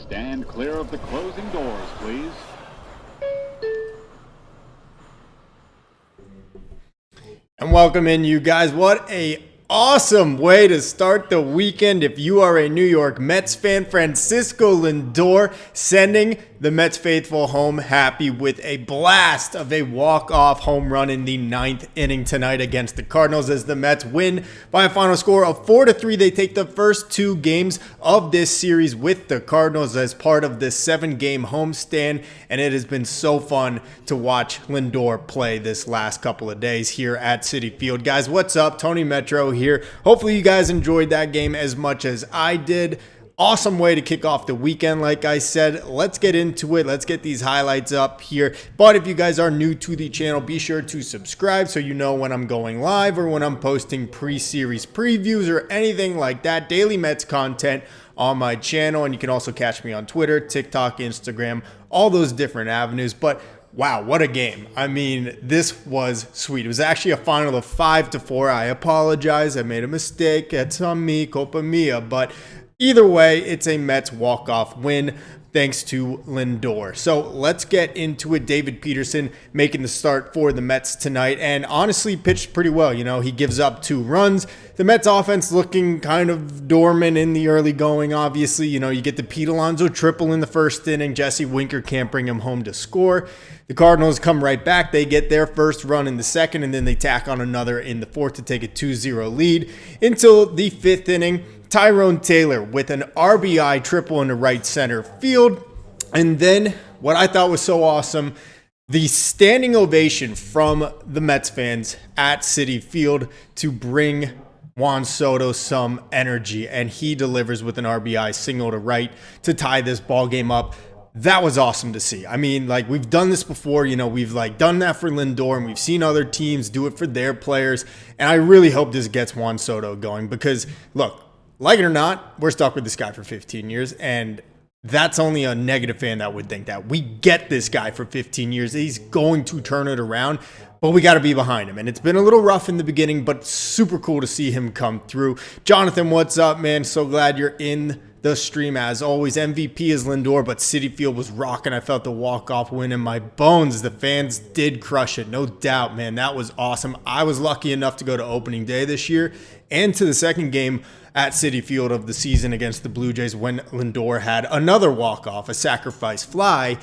Stand clear of the closing doors, please. And welcome in, you guys. What a awesome way to start the weekend. If you are a New York Mets fan, Francisco Lindor sending the Mets faithful home happy with a blast of a walk-off home run in the ninth inning tonight against the Cardinals as the Mets win by a final score of 4-3. They take the first two games of this series with the Cardinals as part of this 7-game homestand, and it has been so fun to watch Lindor play this last couple of days here at Citi Field. Guys, what's up? Tony Metro here. Hopefully you guys enjoyed that game as much as I did. Awesome way to kick off the weekend, like I said. Let's get into it. Let's get these highlights up here. But if you guys are new to the channel, be sure to subscribe so you know when I'm going live or when I'm posting pre-series previews or anything like that. Daily Mets content on my channel. And you can also catch me on Twitter, TikTok, Instagram, all those different avenues. But wow, what a game. I mean, this was sweet. It was actually a final of 5-4. I apologize. I made a mistake. It's on me, culpa mia. But either way, it's a Mets walk-off win thanks to Lindor. So let's get into it. David Peterson making the start for the Mets tonight and honestly pitched pretty well. You know, he gives up 2 runs. The Mets offense looking kind of dormant in the early going, obviously. You know, you get the Pete Alonso triple in the first inning. Jesse Winker can't bring him home to score. The Cardinals come right back. They get their first run in the second, and then they tack on another in the fourth to take a 2-0 lead until the 5th inning. Tyrone Taylor with an RBI triple in the right center field. And then what I thought was so awesome, the standing ovation from the Mets fans at Citi Field to bring Juan Soto some energy. And he delivers with an RBI single to right to tie this ball game up. That was awesome to see. I mean, like, we've done this before, you know, we've like done that for Lindor and we've seen other teams do it for their players. And I really hope this gets Juan Soto going because, look, like it or not, we're stuck with this guy for 15 years. And that's only a negative fan that would think that. We get this guy for 15 years. He's going to turn it around, but we got to be behind him. And it's been a little rough in the beginning, but super cool to see him come through. Jonathan, what's up, man? So glad you're in the stream as always. MVP is Lindor, but Citi Field was rocking. I felt the walk-off win in my bones. The fans did crush it, no doubt, man. That was awesome. I was lucky enough to go to opening day this year and to the second game at Citi Field of the season against the Blue Jays when Lindor had another walk-off, a sacrifice fly.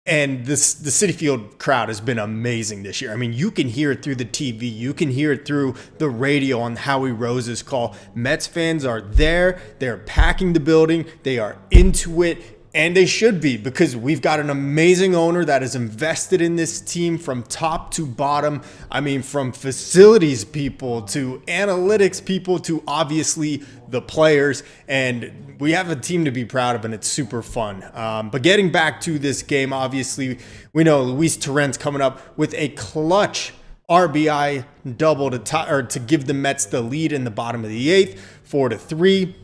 And the Citi Field crowd has been amazing this year. I mean, you can hear it through the TV. You can hear it through the radio on Howie Rose's call. Mets fans are there. They're packing the building. They are into it. And they should be because we've got an amazing owner that is invested in this team from top to bottom. I mean, from facilities people to analytics people to obviously the players. And we have a team to be proud of, and it's super fun. But getting back to this game, obviously, we know Luis Torrens coming up with a clutch RBI double to give the Mets the lead in the bottom of the 8th, 4-3.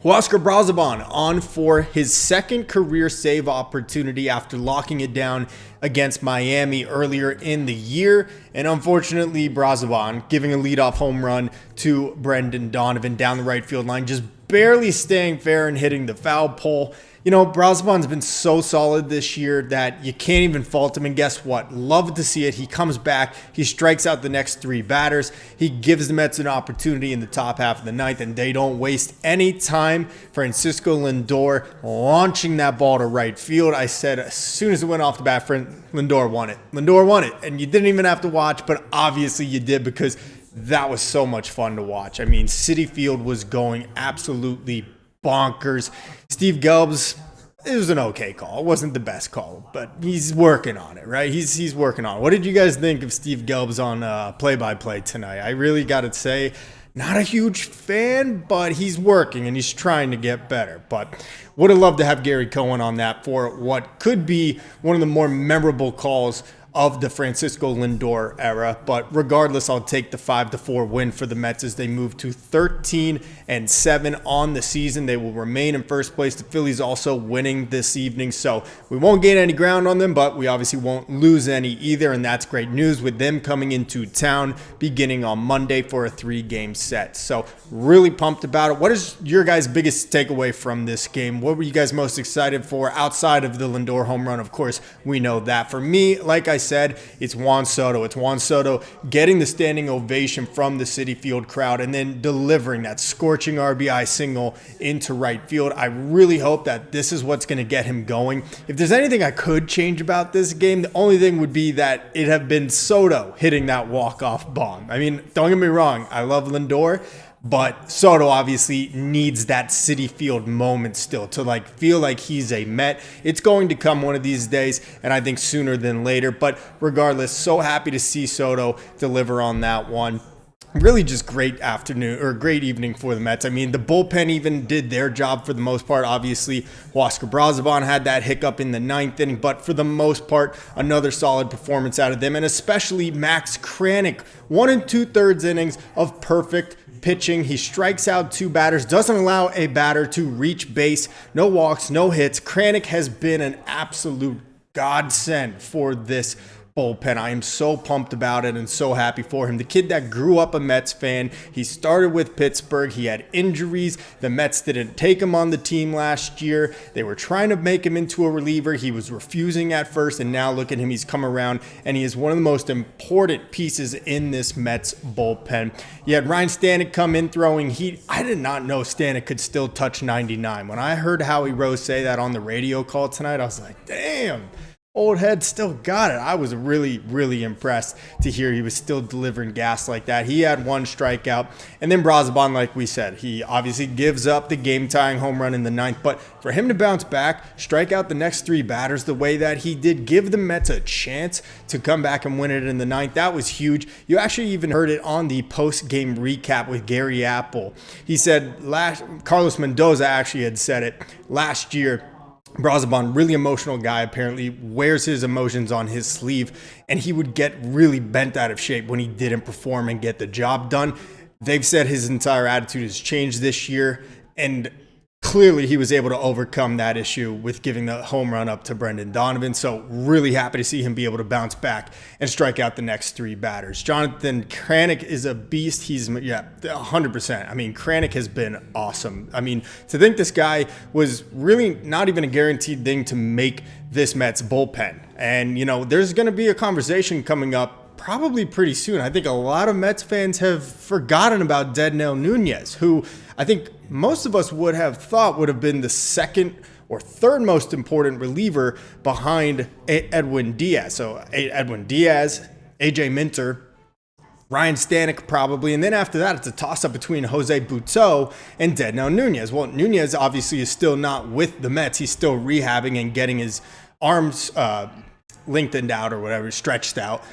Huascar Brazoban on for his second career save opportunity after locking it down against Miami earlier in the year. And unfortunately, Brazoban giving a leadoff home run to Brendan Donovan down the right field line, just barely staying fair and hitting the foul pole. You know, Brazoban's been so solid this year that you can't even fault him. And guess what? Love to see it. He comes back. He strikes out the next 3 batters. He gives the Mets an opportunity in the top half of the ninth, and they don't waste any time. Francisco Lindor launching that ball to right field. I said as soon as it went off the bat, Lindor won it. Lindor won it. And you didn't even have to watch, but obviously you did because that was so much fun to watch. I mean, Citi Field was going absolutely bonkers. Steve Gelbs, it was an okay call. It wasn't the best call, but he's working on it, right? He's working on it. What did you guys think of Steve Gelbs on play-by-play tonight? I really got to say, not a huge fan, but he's working and he's trying to get better. But would have loved to have Gary Cohen on that for what could be one of the more memorable calls of the Francisco Lindor era. But regardless, I'll take the 5-4 win for the Mets as they move to 13-7 on the season. They will remain in first place. The Phillies also winning this evening, so we won't gain any ground on them, but we obviously won't lose any either, and that's great news with them coming into town beginning on Monday for a 3-game set. So really pumped about it. What is your guys' biggest takeaway from this game? What were you guys most excited for outside of the Lindor home run? Of course, we know that. For me, like I said, it's Juan Soto. It's Juan Soto getting the standing ovation from the Citi Field crowd and then delivering that scorching RBI single into right field. I really hope that this is what's going to get him going. If there's anything I could change about this game, the only thing would be that it have been Soto hitting that walk-off bomb. I mean, don't get me wrong, I love Lindor, but Soto obviously needs that Citi Field moment still to feel like he's a Met. It's going to come one of these days, and I think sooner than later. But regardless, so happy to see Soto deliver on that one. Really just great afternoon or great evening for the Mets. I mean, the bullpen even did their job for the most part. Obviously, Huascar Brazoban had that hiccup in the 9th inning, but for the most part, another solid performance out of them, and especially Max Kranick. 1 2/3 innings of perfect pitching. He strikes out 2 batters, doesn't allow a batter to reach base. No walks, no hits. Kranick has been an absolute godsend for this bullpen. I am so pumped about it and so happy for him. The kid that grew up a Mets fan. He started with Pittsburgh. He had injuries. The Mets didn't take him on the team last year. They were trying to make him into a reliever. He was refusing at first, and now look at him. He's come around, and he is one of the most important pieces in this Mets bullpen. You had Ryan Stanek come in throwing heat. I did not know Stanek could still touch 99. When I heard Howie Rose say that on the radio call tonight, I was like, damn. Old head still got it. I was really, really impressed to hear he was still delivering gas like that. He had 1 strikeout. And then Brazoban, like we said, he obviously gives up the game-tying home run in the 9th. But for him to bounce back, strike out the next 3 batters the way that he did, give the Mets a chance to come back and win it in the 9th, that was huge. You actually even heard it on the post-game recap with Gary Apple. He said, Carlos Mendoza actually had said it last year, Brazoban, really emotional guy, apparently wears his emotions on his sleeve, and he would get really bent out of shape when he didn't perform and get the job done. They've said his entire attitude has changed this year, and clearly he was able to overcome that issue with giving the home run up to Brendan Donovan. So really happy to see him be able to bounce back and strike out the next 3 batters. Jonathan Kranick is a beast. He's 100%. I mean, Kranick has been awesome. I mean, to think this guy was really not even a guaranteed thing to make this Mets bullpen. And, there's going to be a conversation coming up probably pretty soon. I think a lot of Mets fans have forgotten about Dednell Nunez, who I think most of us would have thought would have been the 2nd or 3rd most important reliever behind Edwin Diaz. So Edwin Diaz, AJ Minter, Ryan Stanek probably, and then after that it's a toss-up between Jose Butto and Dednell Nunez. Well, Nunez obviously is still not with the Mets. He's still rehabbing and getting his arms lengthened out or whatever, stretched out.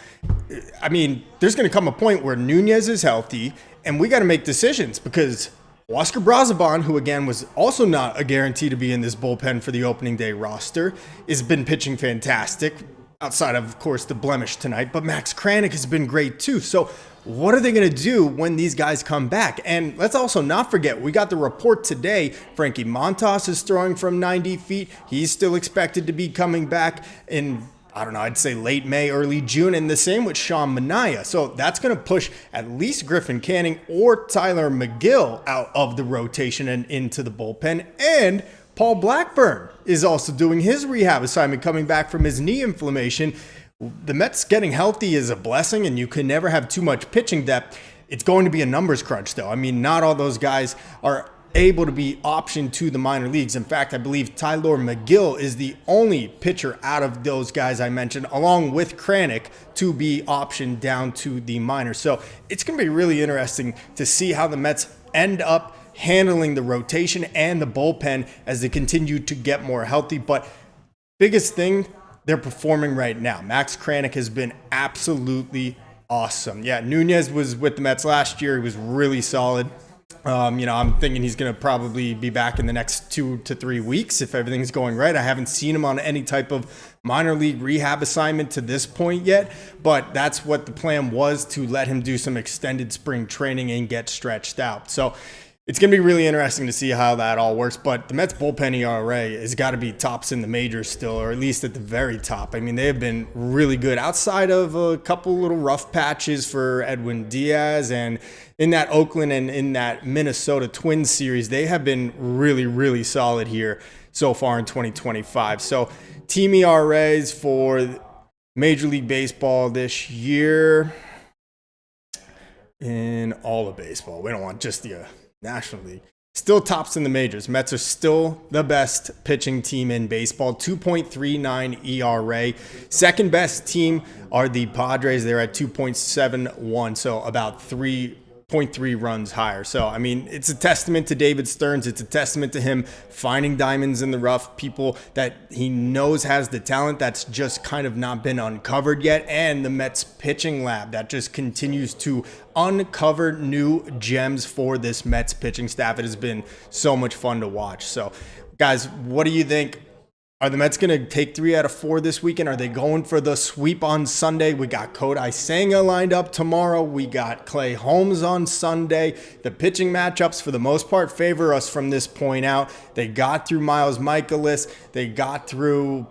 I mean, there's going to come a point where Nunez is healthy, and we got to make decisions because Huascar Brazoban, who again was also not a guarantee to be in this bullpen for the opening day roster, has been pitching fantastic, outside of course, the blemish tonight. But Max Kranick has been great too. So what are they going to do when these guys come back? And let's also not forget, we got the report today, Frankie Montas is throwing from 90 feet. He's still expected to be coming back in, I'd say late May, early June, and the same with Sean Manaea. So that's going to push at least Griffin Canning or Tyler McGill out of the rotation and into the bullpen. And Paul Blackburn is also doing his rehab assignment, coming back from his knee inflammation. The Mets getting healthy is a blessing, and you can never have too much pitching depth. It's going to be a numbers crunch, though. I mean, not all those guys are able to be optioned to the minor leagues. In fact, I believe Tyler McGill is the only pitcher out of those guys I mentioned, along with Kranick, to be optioned down to the minors. So it's going to be really interesting to see how the Mets end up handling the rotation and the bullpen as they continue to get more healthy. But biggest thing, they're performing right now. Max Kranick has been absolutely awesome. Yeah, Nunez was with the Mets last year. He was really solid. I'm thinking he's going to probably be back in the next 2 to 3 weeks if everything's going right. I haven't seen him on any type of minor league rehab assignment to this point yet, but that's what the plan was, to let him do some extended spring training and get stretched out. So it's going to be really interesting to see how that all works, but the Mets bullpen ERA has got to be tops in the majors still, or at least at the very top. I mean, they have been really good outside of a couple little rough patches for Edwin Diaz, and in that Oakland and in that Minnesota Twins series, they have been really, really solid here so far in 2025. So team ERAs for Major League Baseball this year, in all of baseball, we don't want just the National League, still tops in the majors. Mets are still the best pitching team in baseball, 2.39 ERA. Second best team are the Padres. They're at 2.71, so about 3.3 runs higher. So, I mean, it's a testament to David Stearns. It's a testament to him finding diamonds in the rough, people that he knows has the talent that's just kind of not been uncovered yet, and the Mets pitching lab that just continues to uncover new gems for this Mets pitching staff. It has been so much fun to watch. So, guys, what do you think? Are the Mets going to take 3 out of 4 this weekend? Are they going for the sweep on Sunday? We got Kodai Senga lined up tomorrow. We got Clay Holmes on Sunday. The pitching matchups, for the most part, favor us from this point out. They got through Miles Michaelis. They got through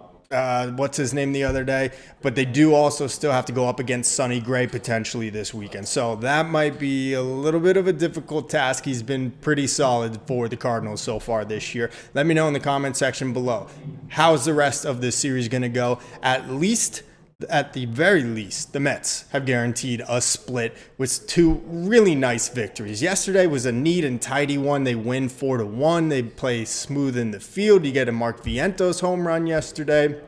what's his name the other day, but they do also still have to go up against Sonny Gray potentially this weekend. So that might be a little bit of a difficult task. He's been pretty solid for the Cardinals so far this year. Let me know in the comment section below. How's the rest of this series going to go? At the very least, the Mets have guaranteed a split with 2 really nice victories. Yesterday was a neat and tidy one. They win 4-1. They play smooth in the field. You get a Mark Vientos home run yesterday.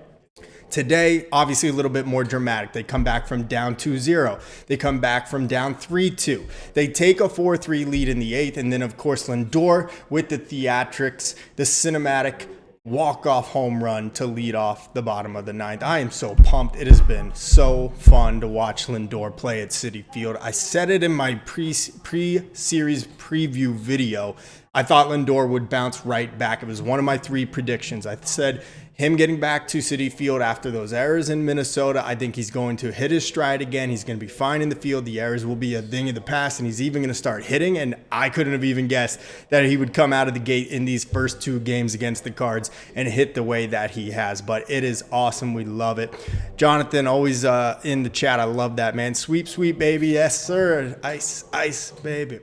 Today, obviously a little bit more dramatic. They come back from down 2-0. They come back from down 3-2. They take a 4-3 lead in the 8th. And then, of course, Lindor with the theatrics, the cinematic walk-off home run to lead off the bottom of the 9th. I am so pumped. It has been so fun to watch Lindor play at Citi Field. I said it in my pre-series preview video. I thought Lindor would bounce right back. It was one of my 3 predictions. I said him getting back to Citi Field after those errors in Minnesota, I think he's going to hit his stride again. He's going to be fine in the field. The errors will be a thing of the past, and he's even going to start hitting. And I couldn't have even guessed that he would come out of the gate in these first 2 games against the Cards and hit the way that he has. But it is awesome. We love it. Jonathan, always in the chat. I love that, man. Sweep, sweep, baby. Yes, sir. Ice, ice, baby.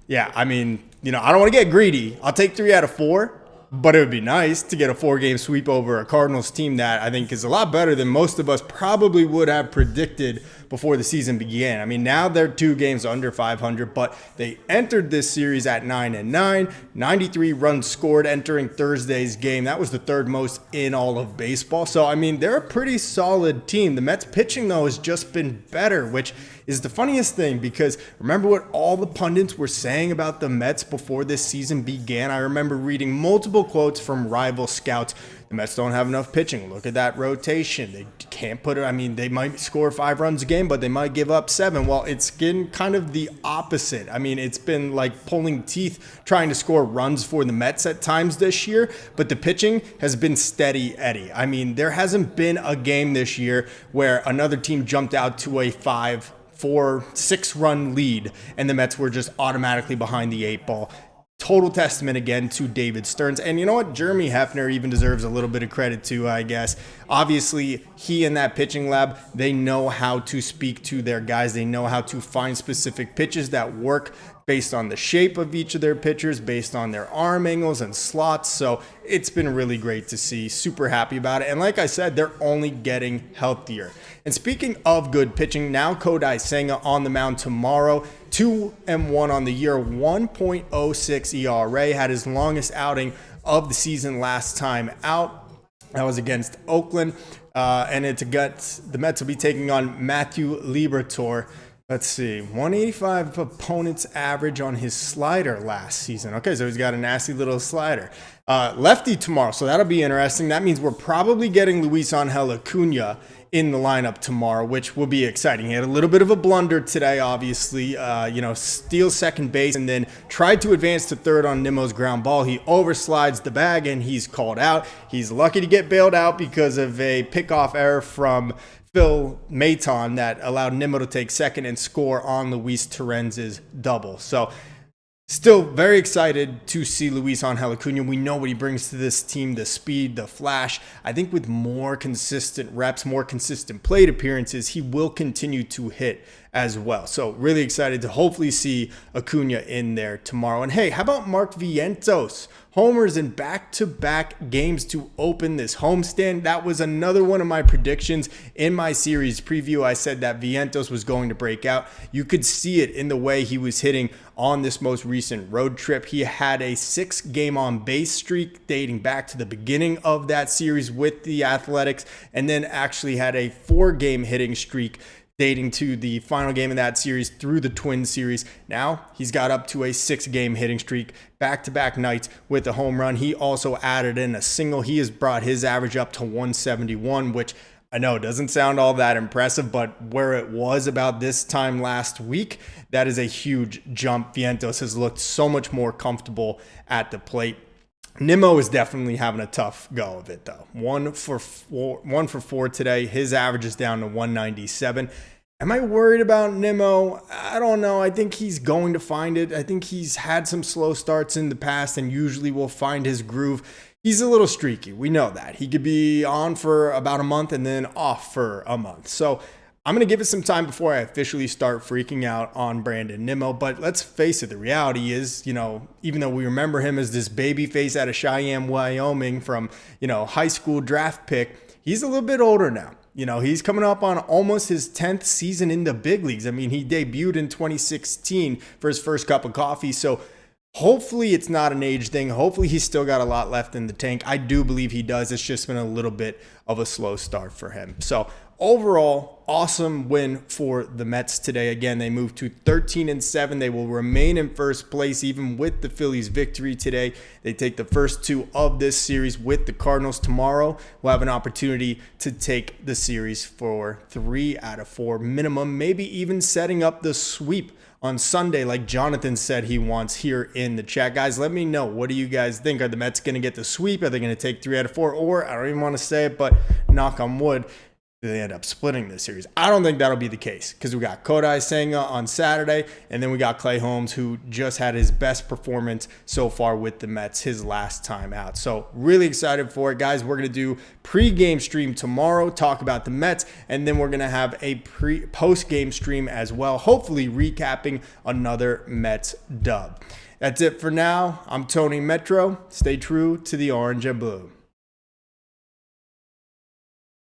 Yeah, I mean, I don't want to get greedy. I'll take 3 out of 4. But it would be nice to get a 4-game sweep over a Cardinals team that I think is a lot better than most of us probably would have predicted before the season began. I mean, now they're 2 games under 500, but they entered this series at 9-9, 93 runs scored entering Thursday's game. That was the 3rd most in all of baseball. So, I mean, they're a pretty solid team. The Mets pitching, though, has just been better, which is the funniest thing, because remember what all the pundits were saying about the Mets before this season began? I remember reading multiple quotes from rival scouts. The Mets don't have enough pitching. Look at that rotation. They can't put it. I mean, they might score 5 runs a game, but they might give up 7. Well, it's been kind of the opposite. I mean, it's been like pulling teeth trying to score runs for the Mets at times this year, but the pitching has been steady Eddie. I mean, there hasn't been a game this year where another team jumped out to a 5, 4, 6-run lead and the Mets were just automatically behind the 8 ball. Total testament again to David Stearns. And you know what? Jeremy Hefner even deserves a little bit of credit too, I guess. Obviously, he and that pitching lab, they know how to speak to their guys. They know how to find specific pitches that work based on the shape of each of their pitchers, based on their arm angles and slots. So it's been really great to see. Super happy about it. And like I said, they're only getting healthier. And speaking of good pitching, now Kodai Senga on the mound tomorrow. 2-1 on the year, 1.06 ERA. Had his longest outing of the season last time out. That was against Oakland. And the Mets will be taking on Matthew Liberatore. Let's see, 185 opponent's average on his slider last season. Okay, so he's got a nasty little slider. Lefty tomorrow, so that'll be interesting. That means we're probably getting Luis Angel Acuna in the lineup tomorrow, which will be exciting. He had a little bit of a blunder today, obviously, steals second base and then tried to advance to third on Nimmo's ground ball. He overslides the bag and he's called out. He's lucky to get bailed out because of a pickoff error from Phil Maton that allowed Nimmo to take second and score on Luis Torrens's double. So still very excited to see Luis Angel Acuna. We know what he brings to this team, the speed, the flash. I think with more consistent reps, more consistent plate appearances, he will continue to hit as well. So really excited to hopefully see Acuna in there tomorrow. And hey, how about Mark Vientos? Homers in back-to-back games to open this homestand. That was another one of my predictions in my series preview. I said that Vientos was going to break out. You could see it in the way he was hitting on this most recent road trip. He had a 6-game on base streak dating back to the beginning of that series with the Athletics, and then actually had a 4-game hitting streak dating to the final game of that series through the Twins series. Now he's got up to a 6-game hitting streak, back-to-back nights with a home run. He also added in a single. He has brought his average up to 171, which I know doesn't sound all that impressive, but where it was about this time last week, that is a huge jump. Vientos has looked so much more comfortable at the plate. Nimmo is definitely having a tough go of it, though. 1 for 4 today. His average is down to 197. Am I worried about Nimmo? I don't know. I think he's going to find it. I think he's had some slow starts in the past and usually will find his groove. He's a little streaky. We know that. He could be on for about a month and then off for a month. So I'm going to give it some time before I officially start freaking out on Brandon Nimmo. But let's face it, the reality is, even though we remember him as this baby face out of Cheyenne, Wyoming from, high school draft pick, he's a little bit older now. He's coming up on almost his 10th season in the big leagues. I mean, he debuted in 2016 for his first cup of coffee. So hopefully it's not an age thing. Hopefully he's still got a lot left in the tank. I do believe he does. It's just been a little bit of a slow start for him. So overall, awesome win for the Mets today. Again, they moved to 13-7. They will remain in first place even with the Phillies' victory today. They take the first 2 of this series with the Cardinals. Tomorrow, we'll have an opportunity to take the series for 3 out of 4 minimum, maybe even setting up the sweep on Sunday like Jonathan said he wants here in the chat. Guys, let me know. What do you guys think? Are the Mets going to get the sweep? Are they going to take 3 out of 4? Or, I don't even want to say it, but knock on wood, they end up splitting this series. I don't think that'll be the case because we got Kodai Senga on Saturday, and then we got Clay Holmes, who just had his best performance so far with the Mets his last time out. So really excited for it, guys. We're going to do pre-game stream tomorrow, talk about the Mets, and then we're going to have a post-game stream as well, hopefully recapping another Mets dub. That's it for now. I'm Tony Metro. Stay true to the orange and blue.